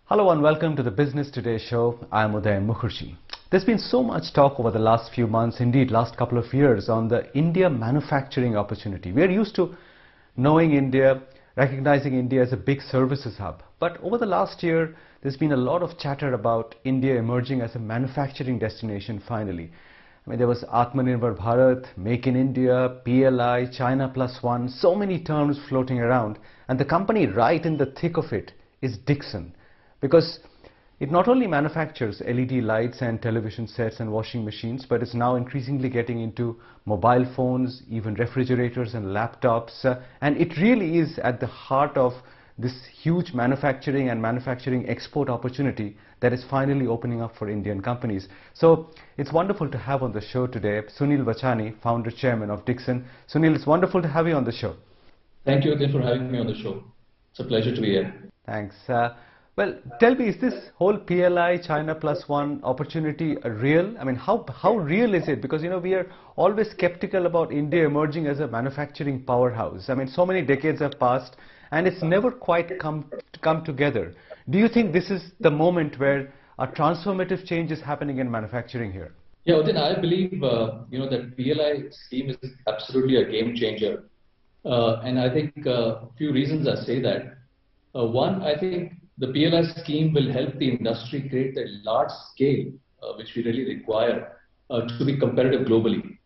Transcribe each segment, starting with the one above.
Hello and welcome to the Business Today show. I am Udayan Mukherjee. There's been so much talk over the last few months, indeed last couple of years, on the India manufacturing opportunity. We are used to knowing India, recognizing India as a big services hub. But over the last year, there's been a lot of chatter about India emerging as a manufacturing destination finally. I mean, there was Atmanirbhar Bharat, Make in India, PLI, China Plus One, so many terms floating around. And the company right in the thick of it is Dixon. Because it not only manufactures LED lights and television sets and washing machines, but it's now increasingly getting into mobile phones, even refrigerators and laptops. And it really is at the heart of this huge manufacturing and manufacturing export opportunity that is finally opening up for Indian companies. So it's wonderful to have on the show today Sunil Vachani, founder chairman of Dixon. Sunil, it's wonderful to have you on the show. Thank you again for having me on the show. It's a pleasure to be here. Thanks. Well, tell me, is this whole PLI China Plus One opportunity real? I mean, how real is it? Because, you know, we are always skeptical about India emerging as a manufacturing powerhouse. I mean, so many decades have passed and it's never quite come together. Do you think this is the moment where a transformative change is happening in manufacturing here? Yeah, then I believe, that PLI scheme is absolutely a game changer. And I think a few reasons I say that. One, I think the PLI scheme will help the industry create a large scale, which we really require to be competitive globally.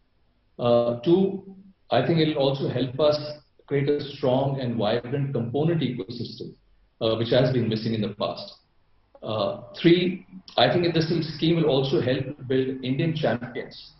Two, I think it will also help us create a strong and vibrant component ecosystem, which has been missing in the past. Three, I think this scheme will also help build Indian champions.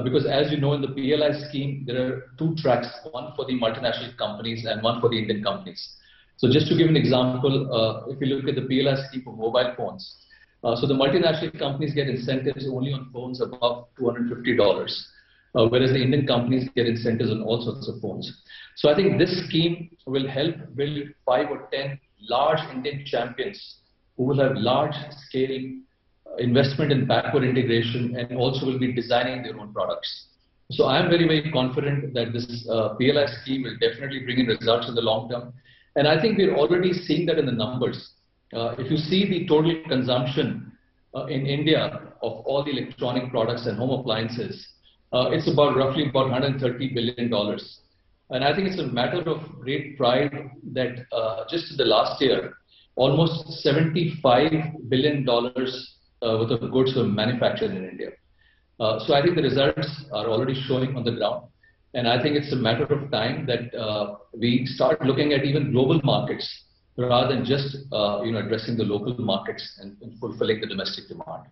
Because as you know, in the PLI scheme, there are two tracks, one for the multinational companies and one for the Indian companies. So just to give an example, if you look at the PLI scheme for mobile phones, so the multinational companies get incentives only on phones above $250, whereas the Indian companies get incentives on all sorts of phones. So I think this scheme will help build 5 or 10 large Indian champions who will have large scale investment in backward integration and also will be designing their own products. So I am very, very confident that this PLI scheme will definitely bring in results in the long term. And I think we're already seeing that in the numbers. If you see the total consumption in India of all the electronic products and home appliances, it's roughly about $130 billion. And I think it's a matter of great pride that just in the last year, almost $75 billion worth of goods were manufactured in India. So I think the results are already showing on the ground. And I think it's a matter of time that we start looking at even global markets rather than just addressing the local markets and fulfilling the domestic demand.